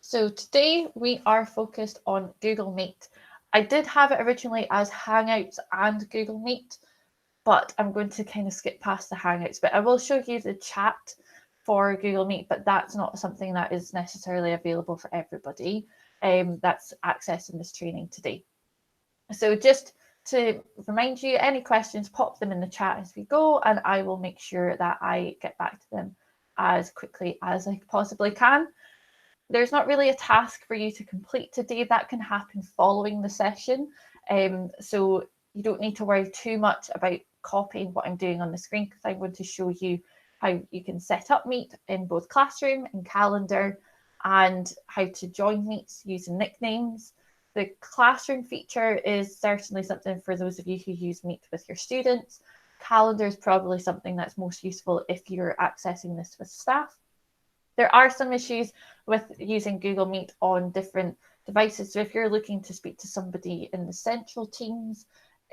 So today we are focused on Google Meet. I did have it originally as Hangouts and Google Meet, but I'm going to kind of skip past the Hangouts. But I will show you the chat for Google Meet, but that's not something that is necessarily available for everybody that's accessing this training today. So just to remind you, any questions, pop them in the chat as we go, and I will make sure that I get back to them as quickly as I possibly can. There's not really a task for you to complete today. That can happen following the session. So you don't need to worry too much about copying what I'm doing on the screen, because I'm going to show you how you can set up Meet in both Classroom and Calendar, and how to join Meets using nicknames. The Classroom feature is certainly something for those of you who use Meet with your students. Calendar is probably something that's most useful if you're accessing this with staff. There are some issues with using Google Meet on different devices. So if you're looking to speak to somebody in the central teams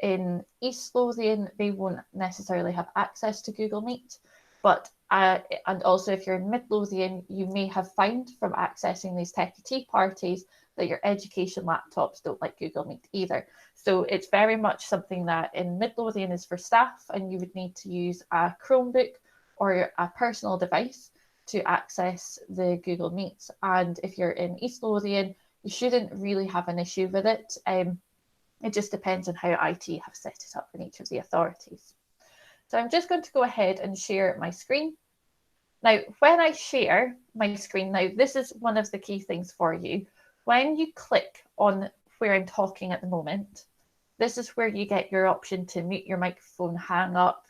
in East Lothian, they won't necessarily have access to Google Meet. But and also if you're in Mid Lothian, you may have found from accessing these techie tea parties that your education laptops don't like Google Meet either. So it's very much something that in Mid Lothian is for staff, and you would need to use a Chromebook or a personal device to access the Google Meets. And if you're in East Lothian, you shouldn't really have an issue with it. It just depends on how IT have set it up in each of the authorities. So I'm just going to go ahead and share my screen. Now, when I share my screen, now this is one of the key things for you. When you click on where I'm talking at the moment, this is where you get your option to mute your microphone, hang up,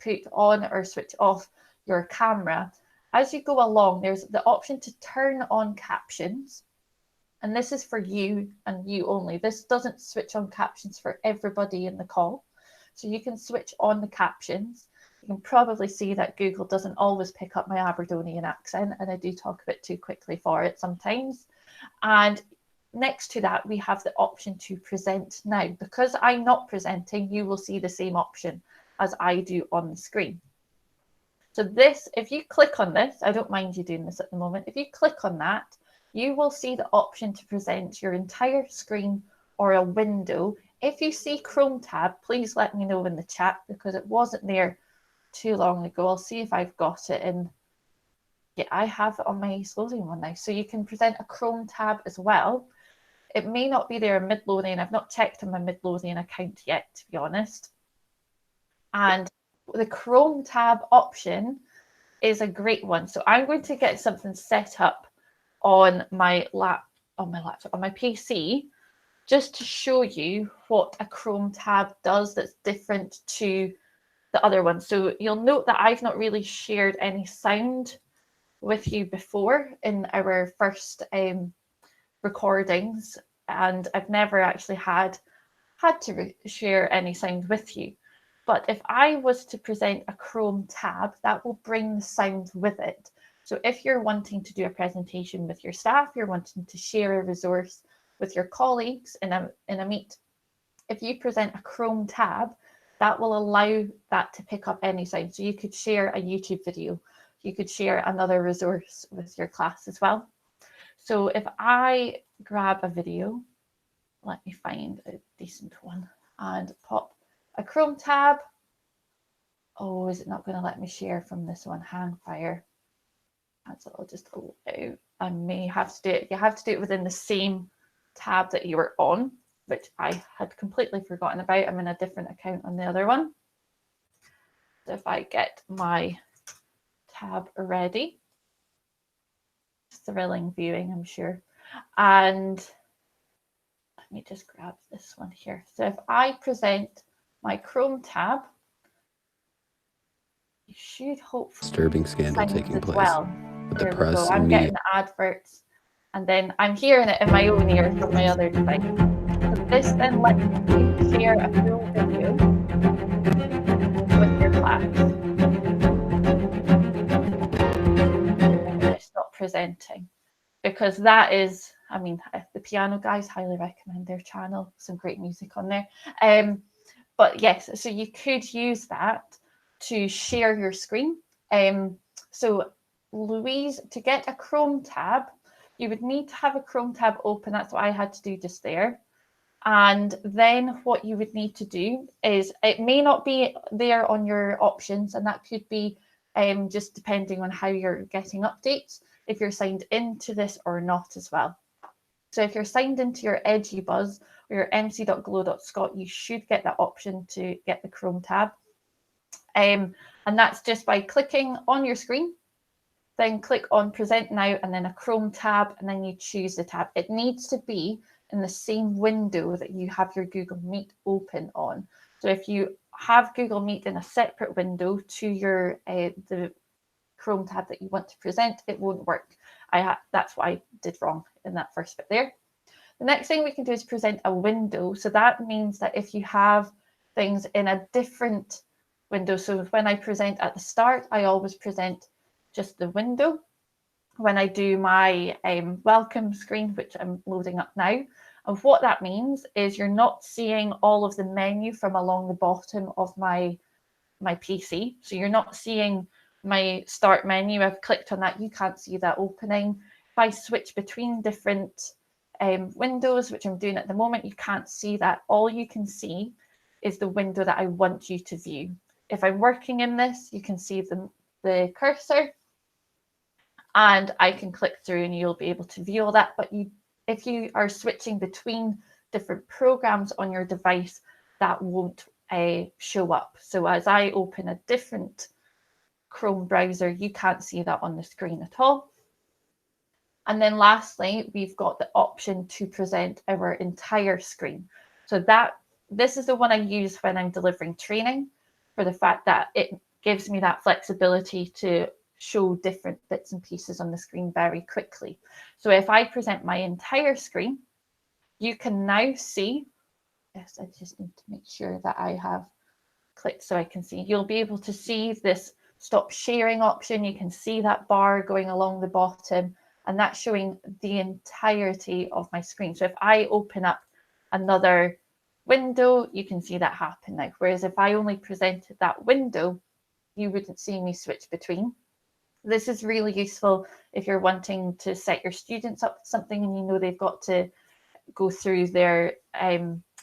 put on or switch off your camera. As you go along, there's the option to turn on captions, and this is for you and you only. This doesn't switch on captions for everybody in the call. So you can switch on the captions. You can probably see that Google doesn't always pick up my Aberdonian accent, and I do talk a bit too quickly for it sometimes. And next to that, we have the option to present now. Because I'm not presenting, you will see the same option as I do on the screen. So this, if you click on this, I don't mind you doing this at the moment. If you click on that, you will see the option to present your entire screen or a window. If you see Chrome tab, please let me know in the chat, because it wasn't there too long ago. I'll see if I've got it in. Yeah, I have it on my East Lothian one now. So you can present a Chrome tab as well. It may not be there in Mid Lothian. I've not checked on my Mid Lothian account yet, to be honest. And the Chrome tab option is a great one. So I'm going to get something set up on my PC, just to show you what a Chrome tab does that's different to the other one. So you'll note that I've not really shared any sound with you before in our first recordings, and I've never actually had to share any sound with you. But if I was to present a Chrome tab, that will bring the sound with it. So if you're wanting to do a presentation with your staff, you're wanting to share a resource with your colleagues in a meet, if you present a Chrome tab, that will allow that to pick up any sound. So you could share a YouTube video, you could share another resource with your class as well. So if I grab a video, let me find a decent one and pop a Chrome tab. Oh, is it not going to let me share from this one? Hangfire. So I'll just go out. I may have to do it. You have to do it within the same tab that you were on, which I had completely forgotten about. I'm in a different account on the other one. So if I get my tab ready, thrilling viewing, I'm sure. And let me just grab this one here. So if I present my Chrome tab, you should hopefully disturbing scandal taking place. Well. With the There we press go. and I'm media. getting the adverts, and then I'm hearing it in my own ear from my other device. So this then lets you share a full video with your class. I'm going to stop presenting, because that is, I mean, the Piano Guys, highly recommend their channel. Some great music on there. But yes, so you could use that to share your screen. So Louise, to get a Chrome tab, you would need to have a Chrome tab open. That's what I had to do just there. And then what you would need to do is, it may not be there on your options, and that could be just depending on how you're getting updates, if you're signed into this or not as well. So if you're signed into your EduBuzz or your mc.glow.scot, you should get that option to get the Chrome tab. And that's just by clicking on your screen, then click on Present Now, and then a Chrome tab, and then you choose the tab. It needs to be in the same window that you have your Google Meet open on. So if you have Google Meet in a separate window to your the Chrome tab that you want to present, it won't work. That's what I did wrong in that first bit there. The next thing we can do is present a window. So that means that if you have things in a different window, so when I present at the start, I always present just the window. When I do my welcome screen, which I'm loading up now, and what that means is you're not seeing all of the menu from along the bottom of my PC. So you're not seeing my start menu. I've clicked on that. You can't see that opening. If I switch between different windows, which I'm doing at the moment, you can't see that. All you can see is the window that I want you to view. If I'm working in this, you can see the cursor, and I can click through and you'll be able to view all that. But if you are switching between different programs on your device, that won't show up. So as I open a different Chrome browser, you can't see that on the screen at all. And then lastly, we've got the option to present our entire screen. So this is the one I use when I'm delivering training, for the fact that it gives me that flexibility to show different bits and pieces on the screen very quickly. So if I present my entire screen, you can now see, yes, I just need to make sure that I have clicked so I can see. You'll be able to see this stop sharing option. You can see that bar going along the bottom, and that's showing the entirety of my screen. So if I open up another window, you can see that happen now. Whereas if I only presented that window, you wouldn't see me switch between. This is really useful if you're wanting to set your students up with something and you know they've got to go through their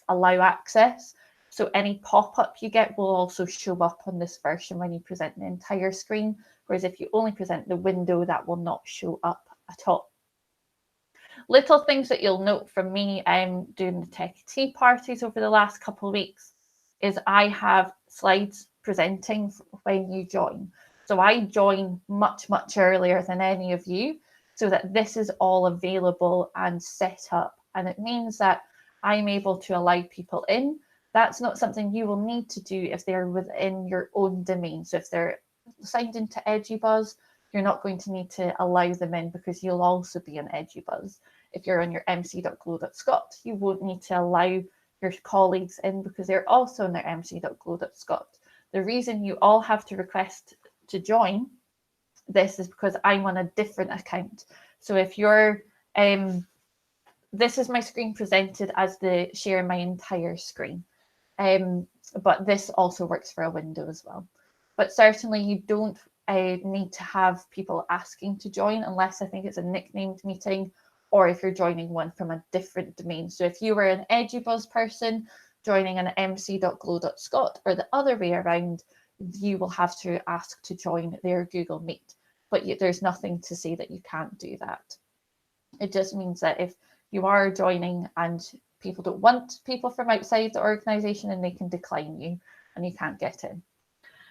allow access. So any pop-up you get will also show up on this version when you present the entire screen. Whereas if you only present the window, that will not show up at all. Little things that you'll note from me doing the Tech Tea parties over the last couple of weeks is I have slides presenting when you join. So I join much, much earlier than any of you, so that this is all available and set up. And it means that I'm able to allow people in. That's not something you will need to do if they're within your own domain. So if they're signed into EduBuzz, you're not going to need to allow them in because you'll also be on EduBuzz. If you're on your mc.glow.scot, you won't need to allow your colleagues in because they're also on their mc.glow.scot. The reason you all have to request to join this is because I'm on a different account. So if you're, this is my screen presented as the share my entire screen. But this also works for a window as well. But certainly you don't need to have people asking to join unless I think it's a nicknamed meeting, or if you're joining one from a different domain. So if you were an EduBuzz person joining an mc.glow.scot or the other way around, you will have to ask to join their Google Meet. But there's nothing to say that you can't do that. It just means that if you are joining and people don't want people from outside the organization, then they can decline you and you can't get in.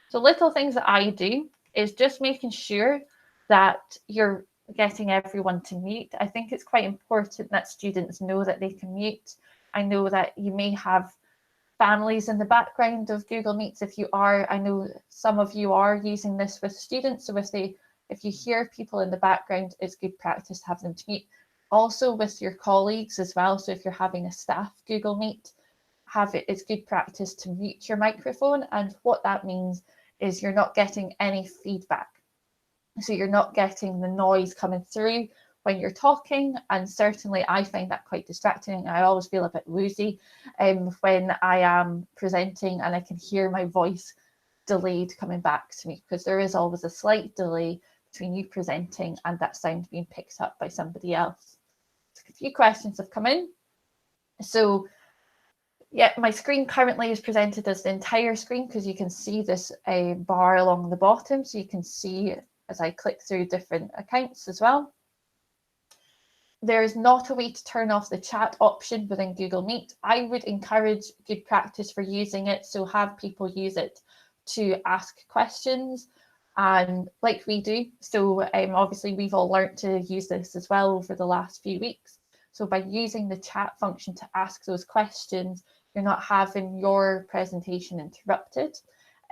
So little things that I do is just making sure that you're getting everyone to mute. I think it's quite important that students know that they can mute. I know that you may have families in the background of Google Meets. If you are, I know some of you are using this with students. So if you hear people in the background, it's good practice to have them to mute. Also with your colleagues as well. So if you're having a staff Google Meet, it's good practice to mute your microphone. And what that means is you're not getting any feedback. So you're not getting the noise coming through when you're talking, and certainly I find that quite distracting. I always feel a bit woozy when I am presenting and I can hear my voice delayed coming back to me, because there is always a slight delay between you presenting and that sound being picked up by somebody else. So a few questions have come in. So yeah, my screen currently is presented as the entire screen because you can see this bar along the bottom. So you can see as I click through different accounts as well. There is not a way to turn off the chat option within Google Meet. I would encourage good practice for using it. So have people use it to ask questions, and like we do. So obviously we've all learned to use this as well over the last few weeks. So by using the chat function to ask those questions, you're not having your presentation interrupted.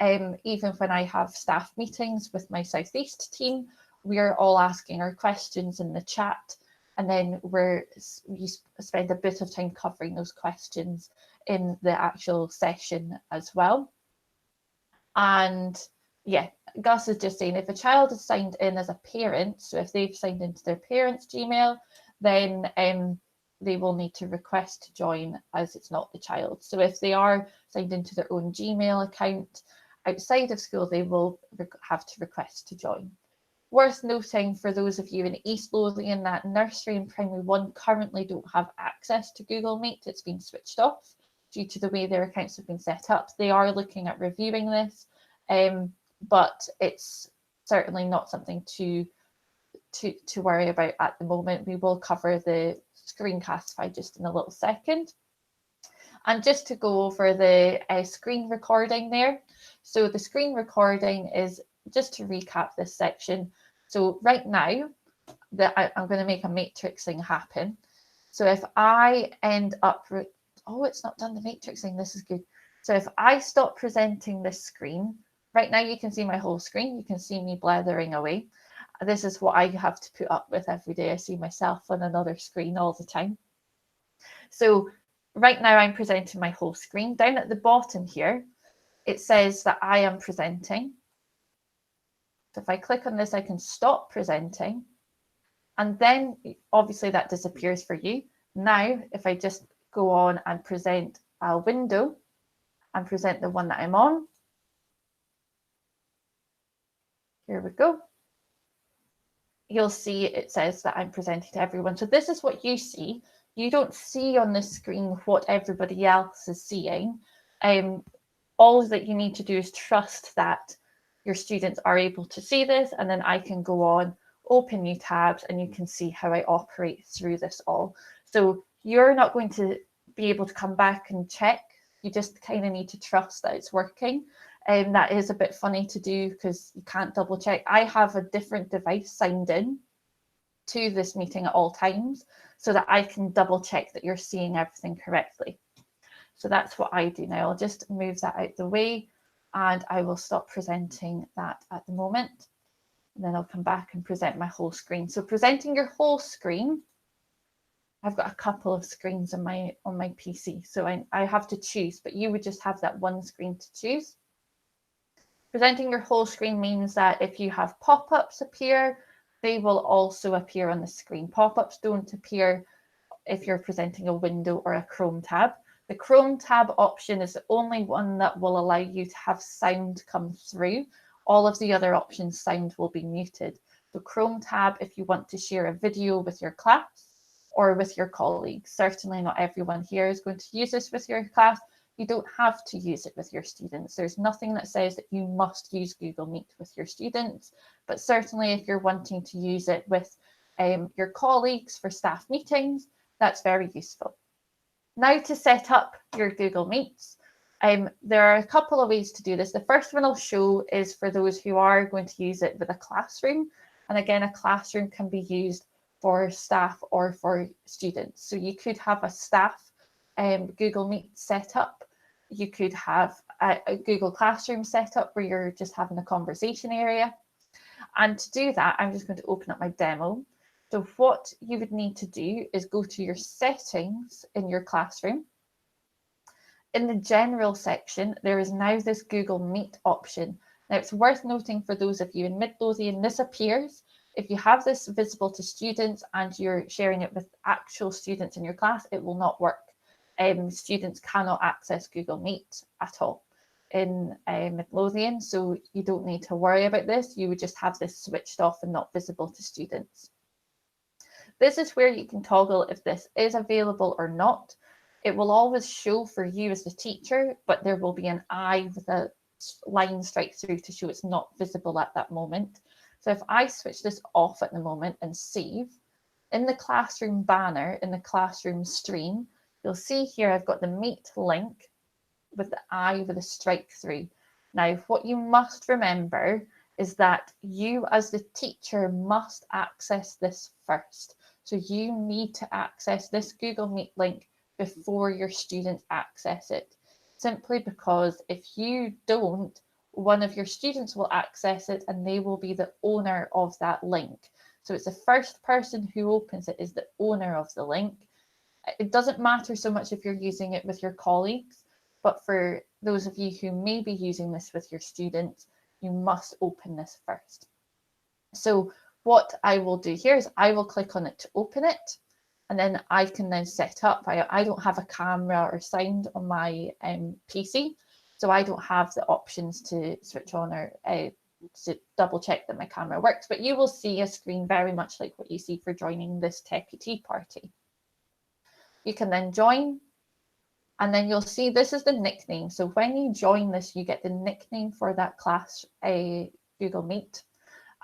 Even when I have staff meetings with my Southeast team, we're all asking our questions in the chat. And then we spend a bit of time covering those questions in the actual session as well. And yeah, Gus is just saying if a child is signed in as a parent, so if they've signed into their parents' Gmail, then they will need to request to join as it's not the child. So if they are signed into their own Gmail account outside of school, they will have to request to join. Worth noting for those of you in East Lothian that nursery and primary 1 currently don't have access to Google Meet. It's been switched off due to the way their accounts have been set up. They are looking at reviewing this, but it's certainly not something to worry about at the moment. We will cover the Screencastify just in a little second. And just to go over the screen recording there. So the screen recording is, just to recap this section. So right now, I'm going to make a matrixing happen. So if I end up, oh, it's not done the matrixing. This is good. So if I stop presenting this screen, right now you can see my whole screen. You can see me blathering away. This is what I have to put up with every day. I see myself on another screen all the time. So right now I'm presenting my whole screen. Down at the bottom here, it says that I am presenting. So if I click on this, I can stop presenting. And then obviously that disappears for you. Now, if I just go on and present a window and present the one that I'm on. Here we go. You'll see it says that I'm presenting to everyone. So this is what you see. You don't see on the screen what everybody else is seeing. All that you need to do is trust that your students are able to see this, and then I can go on, open new tabs, and you can see how I operate through this all. So you're not going to be able to come back and check. You just kind of need to trust that it's working. And that is a bit funny to do because you can't double check. I have a different device signed in to this meeting at all times so that I can double check that you're seeing everything correctly. So that's what I do now. I'll just move that out the way and I will stop presenting that at the moment. And then I'll come back and present my whole screen. So presenting your whole screen, I've got a couple of screens on my PC. So I have to choose, but you would just have that one screen to choose. Presenting your whole screen means that if you have pop-ups appear, they will also appear on the screen. Pop-ups don't appear if you're presenting a window or a Chrome tab. The Chrome tab option is the only one that will allow you to have sound come through. All of the other options, sound will be muted. The Chrome tab, if you want to share a video with your class or with your colleagues, certainly not everyone here is going to use this with your class. You don't have to use it with your students. There's nothing that says that you must use Google Meet with your students, but certainly if you're wanting to use it with your colleagues for staff meetings, that's very useful. Now to set up your Google Meets, there are a couple of ways to do this. The first one I'll show is for those who are going to use it with a classroom. And again, a classroom can be used for staff or for students. So you could have a staff Google Meet set up. You could have a Google Classroom set up where you're just having a conversation area. And to do that, I'm just going to open up my demo. So what you would need to do is go to your settings in your classroom. In the general section, there is now this Google Meet option. Now it's worth noting for those of you in Mid Lothian, this appears if you have this visible to students and you're sharing it with actual students in your class, it will not work. Students cannot access Google Meet at all. in Midlothian, so you don't need to worry about this. You would just have this switched off and not visible to students. This is where you can toggle if this is available or not. It will always show for you as the teacher, but there will be an eye with a line straight through to show it's not visible at that moment. So if I switch this off at the moment and save, in the classroom banner, in the classroom stream, you'll see here I've got the Meet link with the eye with a strike through. Now, what you must remember is that you as the teacher must access this first. So you need to access this Google Meet link before your students access it, simply because if you don't, one of your students will access it and they will be the owner of that link. So it's the first person who opens it is the owner of the link. It doesn't matter so much if you're using it with your colleagues, but for those of you who may be using this with your students, you must open this first. So what I will do here is I will click on it to open it, and then I can then set up. I don't have a camera or sound on my PC, so I don't have the options to switch on or to double check that my camera works, but you will see a screen very much like what you see for joining this Techie Tea party. You can then join, and then you'll see this is the nickname. So when you join this, you get the nickname for that class, Google Meet.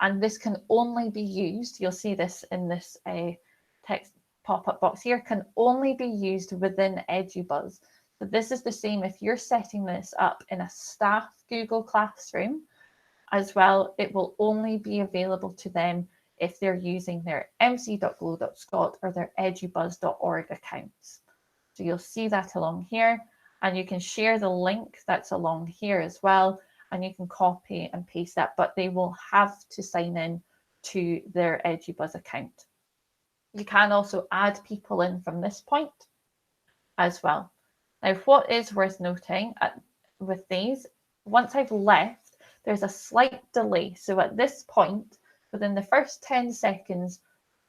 And this can only be used, you'll see this in this text pop-up box here, can only be used within EduBuzz. So this is the same if you're setting this up in a staff Google Classroom as well, it will only be available to them if they're using their mc.glow.scot or their edubuzz.org accounts. So you'll see that along here, and you can share the link that's along here as well, and you can copy and paste that, but they will have to sign in to their EduBuzz account. You can also add people in from this point as well. Now, what is worth noting with these, once I've left, there's a slight delay. So at this point, within the first 10 seconds,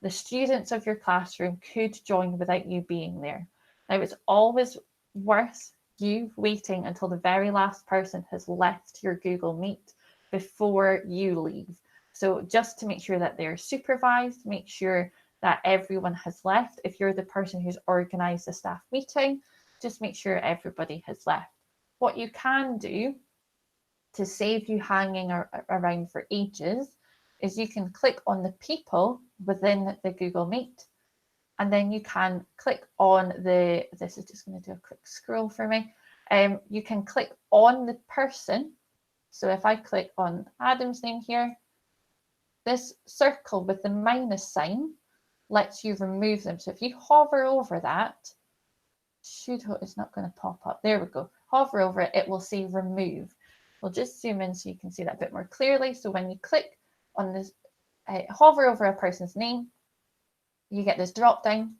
the students of your classroom could join without you being there. Now, it's always worth you waiting until the very last person has left your Google Meet before you leave. So just to make sure that they're supervised, make sure that everyone has left. If you're the person who's organized the staff meeting, just make sure everybody has left. What you can do to save you hanging around for ages is you can click on the people within the Google Meet, and then you can click on this is just going to do a quick scroll for me. You can click on the person. So if I click on Adam's name here, this circle with the minus sign lets you remove them. So if you hover over that, it's not going to pop up. There we go. Hover over it, it will say remove. We'll just zoom in so you can see that a bit more clearly. So when you click on this, hover over a person's name, you get this drop down.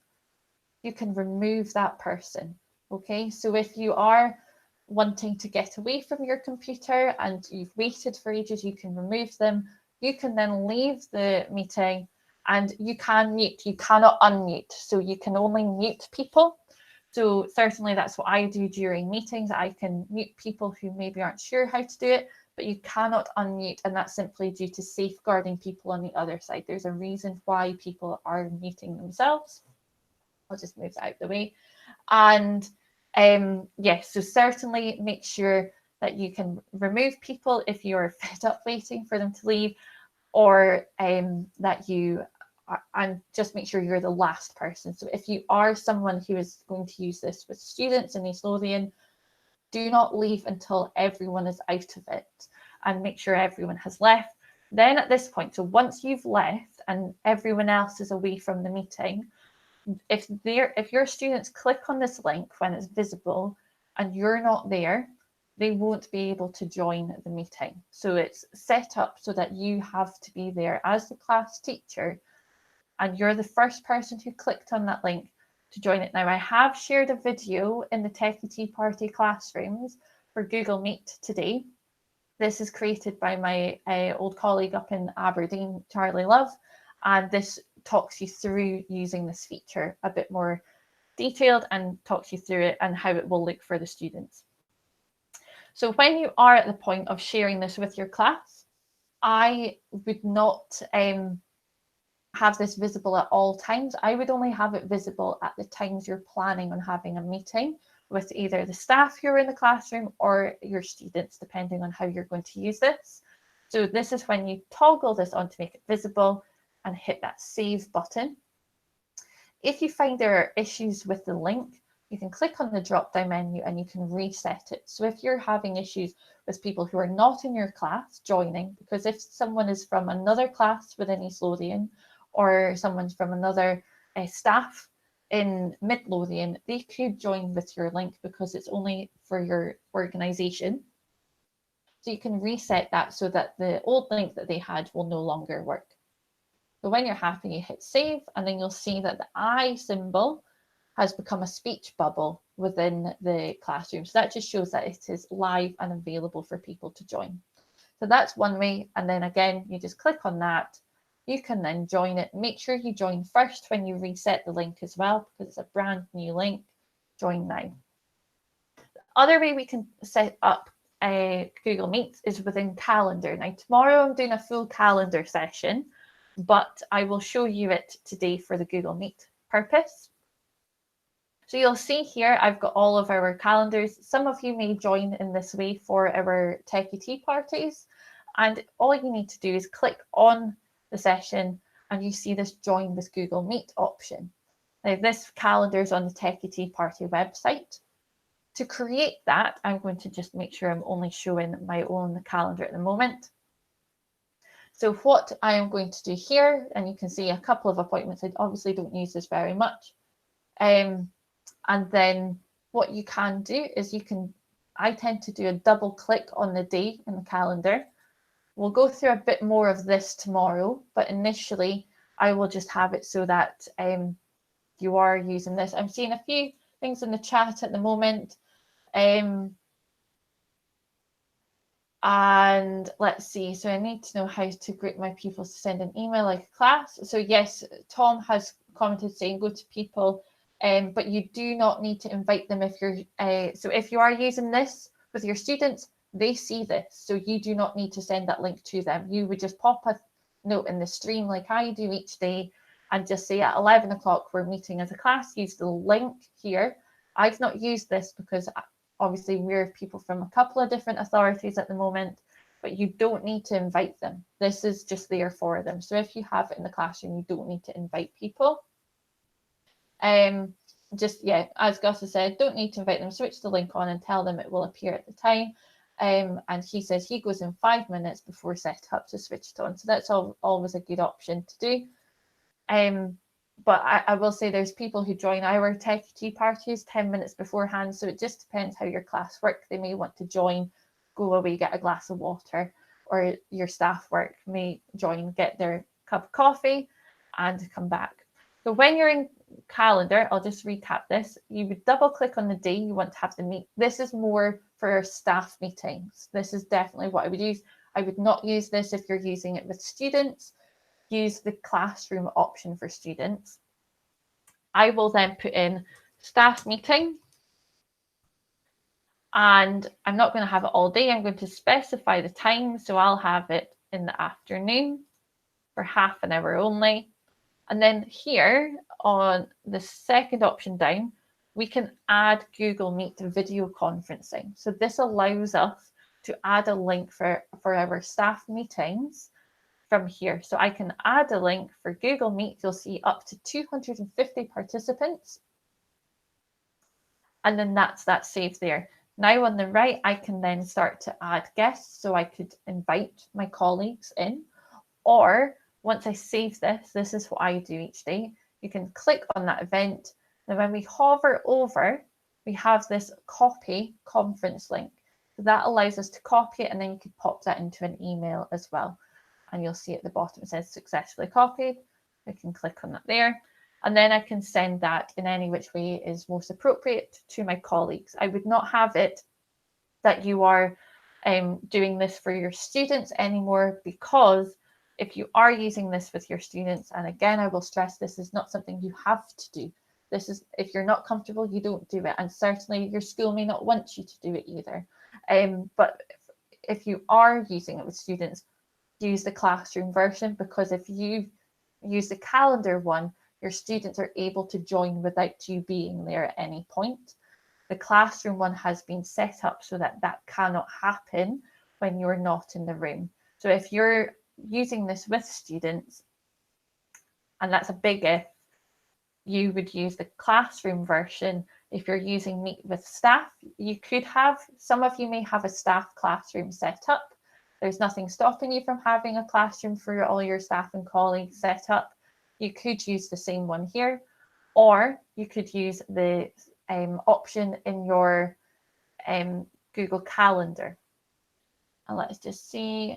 You can remove that person. Okay, so if you are wanting to get away from your computer and you've waited for ages, you can remove them. You can then leave the meeting and you can mute. You cannot unmute. So you can only mute people. So certainly that's what I do during meetings. I can mute people who maybe aren't sure how to do it, but you cannot unmute, and that's simply due to safeguarding people on the other side. There's a reason why people are muting themselves. I'll just move that out the way. And yes, so certainly make sure that you can remove people if you're fed up waiting for them to leave, or that you and just make sure you're the last person. So if you are someone who is going to use this with students in East Lothian, do not leave until everyone is out of it, and make sure everyone has left. Then at this point, so once you've left and everyone else is away from the meeting, if your students click on this link when it's visible and you're not there, they won't be able to join the meeting. So it's set up so that you have to be there as the class teacher, and you're the first person who clicked on that link to join it. Now, I have shared a video in the Techie Tea Party classrooms for Google Meet today. This is created by my old colleague up in Aberdeen, Charlie Love, and this talks you through using this feature a bit more detailed and talks you through it and how it will look for the students. So when you are at the point of sharing this with your class, I would not have this visible at all times. I would only have it visible at the times you're planning on having a meeting with either the staff who are in the classroom or your students, depending on how you're going to use this. So this is when you toggle this on to make it visible and hit that save button. If you find there are issues with the link, you can click on the drop-down menu and you can reset it. So if you're having issues with people who are not in your class joining, because if someone is from another class within East Lothian or someone's from another staff in Mid Lothian, they could join with your link because it's only for your organisation. So you can reset that so that the old link that they had will no longer work. So when you're happy, you hit save, and then you'll see that the I symbol has become a speech bubble within the classroom. So that just shows that it is live and available for people to join. So that's one way. And then again, you just click on that. You can then join it. Make sure you join first when you reset the link as well, because it's a brand new link. Join now. The other way we can set up Google Meet is within Calendar. Now, tomorrow I'm doing a full calendar session, but I will show you it today for the Google Meet purpose. So you'll see here, I've got all of our calendars. Some of you may join in this way for our Techie Tea parties. And all you need to do is click on the session and you see this join with Google Meet option. Now this calendar is on the Techie Tea Party website. To create that, I'm going to just make sure I'm only showing my own calendar at the moment. So what I am going to do here, and you can see a couple of appointments, I obviously don't use this very much. And then what you can do is I tend to do a double click on the day in the calendar. We'll go through a bit more of this tomorrow, but initially I will just have it so that you are using this. I'm seeing a few things in the chat at the moment. And let's see, so I need to know how to group my pupils to send an email like a class. So yes, Tom has commented saying go to people, but you do not need to invite them if you're, so if you are using this with your students, they see this. So you do not need to send that link to them. You would just pop a note in the stream like I do each day and just say at 11 o'clock we're meeting as a class, use the link here. I've not used this because obviously we're people from a couple of different authorities at the moment, but you don't need to invite them. This is just there for them. So if you have it in the classroom, you don't need to invite people. Just, yeah, as Gus has said, don't need to invite them. Switch the link on and tell them it will appear at the time. And he says he goes in 5 minutes before setup to switch it on. So that's always a good option to do. But I will say there's people who join our Techie Tea parties 10 minutes beforehand. So it just depends how your class work. They may want to join, go away, get a glass of water, or your staff work may join, get their cup of coffee and come back. So when you're in calendar, I'll just recap this. You would double click on the day you want to have the meet. This is more for staff meetings. This is definitely what I would use. I would not use this if you're using it with students. Use the classroom option for students. I will then put in staff meeting, and I'm not going to have it all day. I'm going to specify the time, so I'll have it in the afternoon for half an hour only. And then here on the second option down, we can add Google Meet video conferencing. So this allows us to add a link for our staff meetings from here. So I can add a link for Google Meet. You'll see up to 250 participants. And then that's that saved there. Now on the right, I can then start to add guests. So I could invite my colleagues in, or once I save this is what I do each day. You can click on that event. Then when we hover over, we have this copy conference link. So that allows us to copy it, and then you could pop that into an email as well. And you'll see at the bottom it says successfully copied. I can click on that there. And then I can send that in any which way is most appropriate to my colleagues. I would not have it that you are doing this for your students anymore, because if you are using this with your students, and again, I will stress this is not something you have to do. This is, if you're not comfortable, you don't do it. And certainly your school may not want you to do it either. But if you are using it with students, use the classroom version, because if you use the calendar one, your students are able to join without you being there at any point. The classroom one has been set up so that that cannot happen when you're not in the room. So if you're using this with students, and that's a big if, you would use the classroom version. If you're using Meet with staff, you could have, some of you may have a staff classroom set up. There's nothing stopping you from having a classroom for all your staff and colleagues set up. You could use the same one here, or you could use the option in your Google Calendar. And let's just see.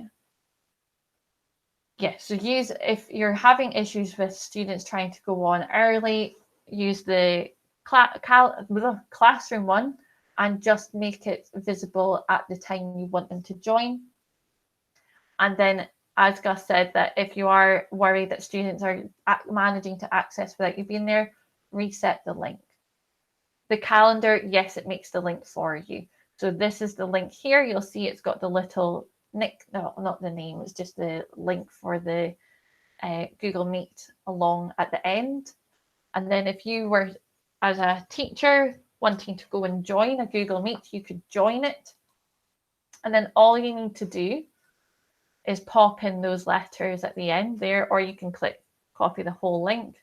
Yeah, so use, if you're having issues with students trying to go on early, use the classroom one and just make it visible at the time you want them to join. And then, as Gus said, that if you are worried that students are managing to access without you being there, reset the link. The calendar, yes, it makes the link for you. So this is the link here. You'll see it's got the little no, not the name, it's just the link for the Google Meet along at the end. And then if you were, as a teacher, wanting to go and join a Google Meet, you could join it. And then all you need to do is pop in those letters at the end there, or you can click copy the whole link.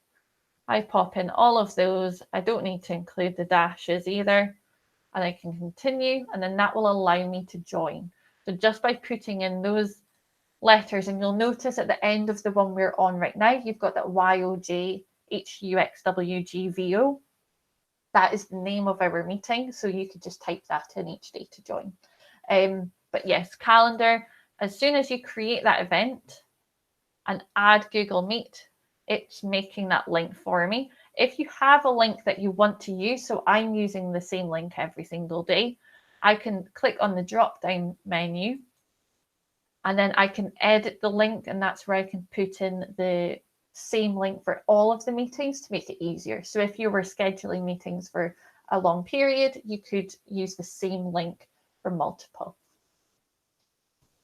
I pop in all of those. I don't need to include the dashes either. And I can continue, and then that will allow me to join. So just by putting in those letters, and you'll notice at the end of the one we're on right now, you've got that YOJHUXWGVO. That is the name of our meeting. So you could just type that in each day to join. But yes, calendar, as soon as you create that event and add Google Meet, it's making that link for me. If you have a link that you want to use, so I'm using the same link every single day, I can click on the drop-down menu and then I can edit the link, and that's where I can put in the same link for all of the meetings to make it easier. So if you were scheduling meetings for a long period, you could use the same link for multiple.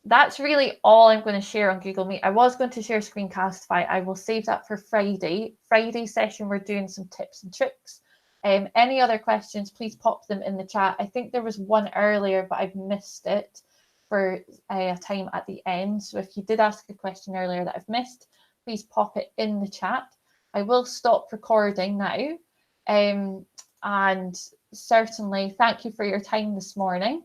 That's really all I'm going to share on Google Meet. I was going to share Screencastify. I will save that for Friday. Friday session, we're doing some tips and tricks. Any other questions, please pop them in the chat. I think there was one earlier, but I've missed it for a time at the end. So if you did ask a question earlier that I've missed, please pop it in the chat. I will stop recording now. And certainly, thank you for your time this morning.